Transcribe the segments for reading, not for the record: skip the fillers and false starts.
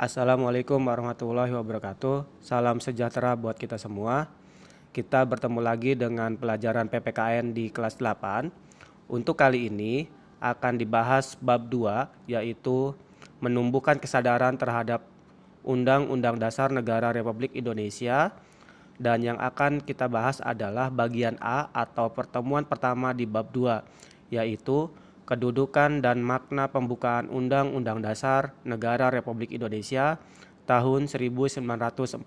Assalamualaikum warahmatullahi wabarakatuh. Salam sejahtera buat kita semua. Kita bertemu lagi dengan pelajaran PPKN di kelas 8. Untuk kali ini akan dibahas bab 2, yaitu menumbuhkan kesadaran terhadap Undang-Undang Dasar Negara Republik Indonesia. Dan yang akan kita bahas adalah bagian A atau pertemuan pertama di bab 2, yaitu kedudukan dan makna pembukaan Undang-Undang Dasar Negara Republik Indonesia tahun 1945.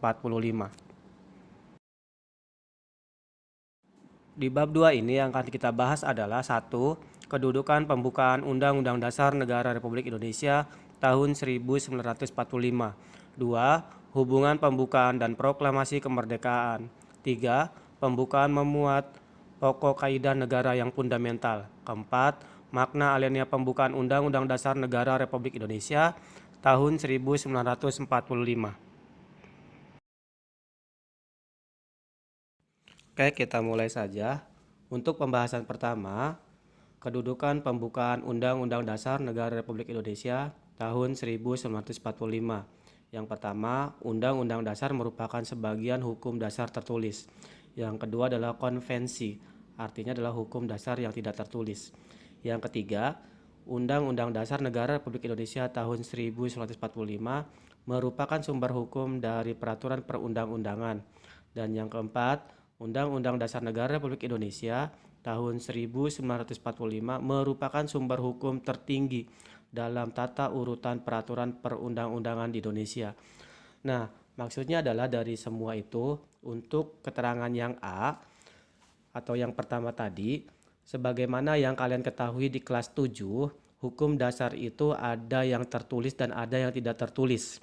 Di bab 2 ini yang akan kita bahas adalah 1. Kedudukan pembukaan Undang-Undang Dasar Negara Republik Indonesia tahun 1945. 2. Hubungan pembukaan dan proklamasi kemerdekaan. 3. Pembukaan memuat pokok kaidah negara yang fundamental. 4. Makna alinea pembukaan Undang-Undang Dasar Negara Republik Indonesia tahun 1945. Oke, kita mulai saja. Untuk pembahasan pertama, kedudukan pembukaan Undang-Undang Dasar Negara Republik Indonesia tahun 1945. Yang pertama, Undang-Undang Dasar merupakan sebagian hukum dasar tertulis. Yang kedua adalah konvensi, artinya adalah hukum dasar yang tidak tertulis. Yang ketiga, Undang-Undang Dasar Negara Republik Indonesia tahun 1945 merupakan sumber hukum dari peraturan perundang-undangan. Dan yang keempat, Undang-Undang Dasar Negara Republik Indonesia tahun 1945 merupakan sumber hukum tertinggi dalam tata urutan peraturan perundang-undangan di Indonesia. Nah, maksudnya adalah dari semua itu, untuk keterangan yang A atau yang pertama tadi, sebagaimana yang kalian ketahui di kelas 7, hukum dasar itu ada yang tertulis dan ada yang tidak tertulis.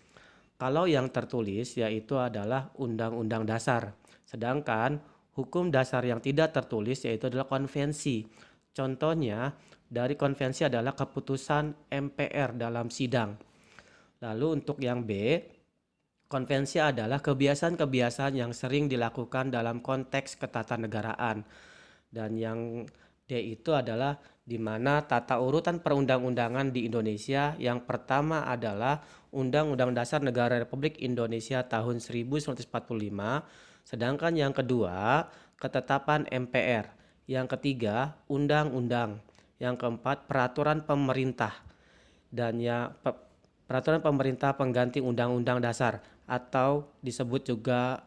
Kalau yang tertulis yaitu adalah Undang-Undang Dasar. Sedangkan hukum dasar yang tidak tertulis yaitu adalah konvensi. Contohnya dari konvensi adalah keputusan MPR dalam sidang. Lalu untuk yang B, konvensi adalah kebiasaan-kebiasaan yang sering dilakukan dalam konteks ketatanegaraan. Dan yang D itu adalah di mana tata urutan perundang-undangan di Indonesia yang pertama adalah Undang-Undang Dasar Negara Republik Indonesia tahun 1945, sedangkan yang kedua ketetapan MPR, yang ketiga undang-undang, yang keempat peraturan pemerintah, dan peraturan pemerintah pengganti Undang-Undang Dasar atau disebut juga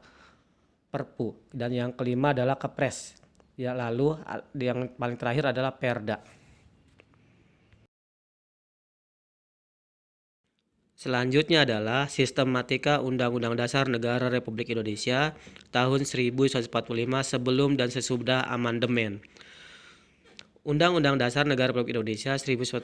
Perpu, dan yang kelima adalah Kepres. Ya, lalu yang paling terakhir adalah Perda. Selanjutnya adalah sistematika Undang-Undang Dasar Negara Republik Indonesia tahun 1945 sebelum dan sesudah amandemen. Undang-Undang Dasar Negara Republik Indonesia 1945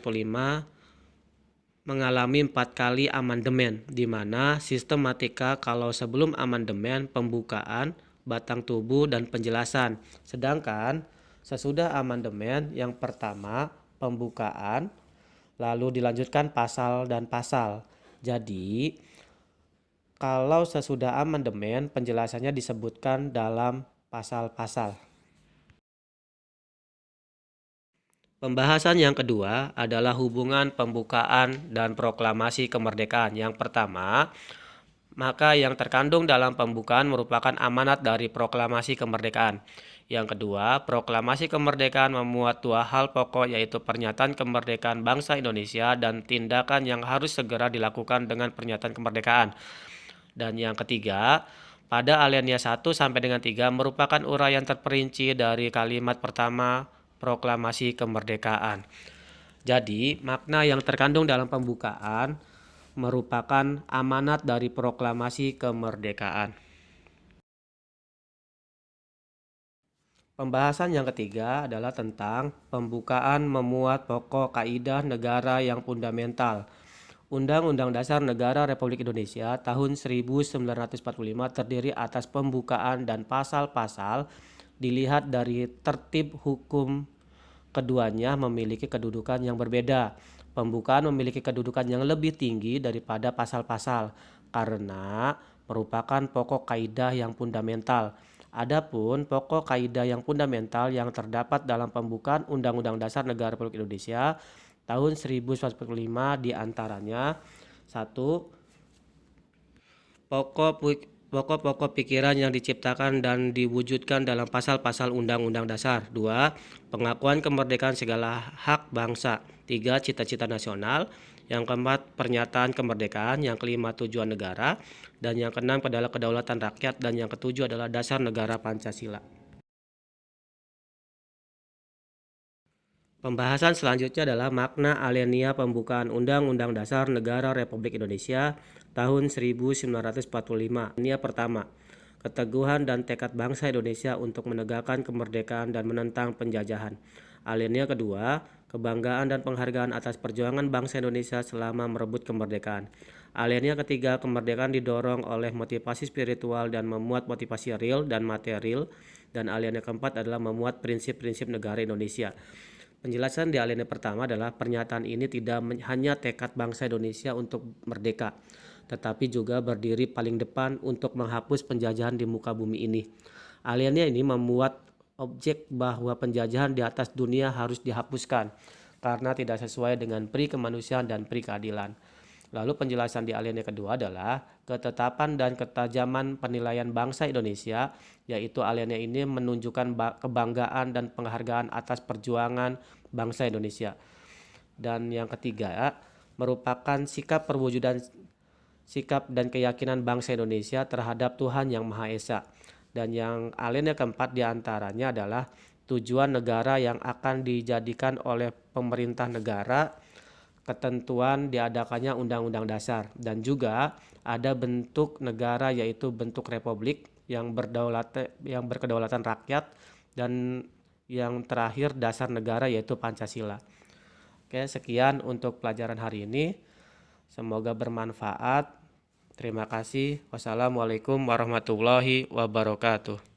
mengalami 4 kali amandemen, di mana sistematika kalau sebelum amandemen pembukaan, batang tubuh, dan penjelasan. Sedangkan sesudah amandemen yang pertama pembukaan, lalu dilanjutkan pasal dan pasal. Jadi kalau sesudah amandemen penjelasannya disebutkan dalam pasal-pasal. Pembahasan yang kedua adalah hubungan pembukaan dan proklamasi kemerdekaan. Yang pertama, maka yang terkandung dalam pembukaan merupakan amanat dari proklamasi kemerdekaan. Yang kedua, proklamasi kemerdekaan memuat 2 hal pokok, yaitu pernyataan kemerdekaan bangsa Indonesia dan tindakan yang harus segera dilakukan dengan pernyataan kemerdekaan. Dan yang ketiga, pada alinea 1 sampai dengan 3 merupakan uraian terperinci dari kalimat pertama proklamasi kemerdekaan. Jadi, makna yang terkandung dalam pembukaan merupakan amanat dari proklamasi kemerdekaan. Pembahasan yang ketiga adalah tentang pembukaan memuat pokok kaidah negara yang fundamental. Undang-Undang Dasar Negara Republik Indonesia tahun 1945 terdiri atas pembukaan dan pasal-pasal. Dilihat dari tertib hukum keduanya memiliki kedudukan yang berbeda. Pembukaan memiliki kedudukan yang lebih tinggi daripada pasal-pasal karena merupakan pokok kaidah yang fundamental. Adapun pokok kaidah yang fundamental yang terdapat dalam pembukaan Undang-Undang Dasar Negara Republik Indonesia tahun 1945 diantaranya 1. Pokok-pokok pikiran yang diciptakan dan diwujudkan dalam pasal-pasal Undang-Undang Dasar. 2. Pengakuan kemerdekaan segala hak bangsa. 3. Cita-cita nasional. Yang keempat, pernyataan kemerdekaan. Yang kelima, tujuan negara. Dan yang keenam adalah kedaulatan rakyat. Dan yang ketujuh adalah dasar negara Pancasila. Pembahasan selanjutnya adalah makna alinea pembukaan Undang-Undang Dasar Negara Republik Indonesia tahun 1945. Alinea pertama, keteguhan dan tekad bangsa Indonesia untuk menegakkan kemerdekaan dan menentang penjajahan. Alinea kedua, kebanggaan dan penghargaan atas perjuangan bangsa Indonesia selama merebut kemerdekaan. Alinea ketiga, kemerdekaan didorong oleh motivasi spiritual dan memuat motivasi real dan material. Dan alinea keempat adalah memuat prinsip-prinsip negara Indonesia. Penjelasan di alinea pertama adalah pernyataan ini tidak hanya tekad bangsa Indonesia untuk merdeka, tetapi juga berdiri paling depan untuk menghapus penjajahan di muka bumi ini. Alinea ini memuat objek bahwa penjajahan di atas dunia harus dihapuskan karena tidak sesuai dengan pri kemanusiaan dan pri keadilan. Lalu penjelasan di alinea kedua adalah ketetapan dan ketajaman penilaian bangsa Indonesia, yaitu alinea ini menunjukkan kebanggaan dan penghargaan atas perjuangan bangsa Indonesia. Dan yang ketiga, merupakan sikap dan keyakinan bangsa Indonesia terhadap Tuhan Yang Maha Esa. Dan yang alinea keempat diantaranya adalah tujuan negara yang akan dijadikan oleh pemerintah negara, ketentuan diadakannya Undang-Undang Dasar, dan juga ada bentuk negara yaitu bentuk republik yang berkedaulatan rakyat, dan yang terakhir dasar negara yaitu Pancasila. Oke, sekian untuk pelajaran hari ini. Semoga bermanfaat. Terima kasih. Wassalamualaikum warahmatullahi wabarakatuh.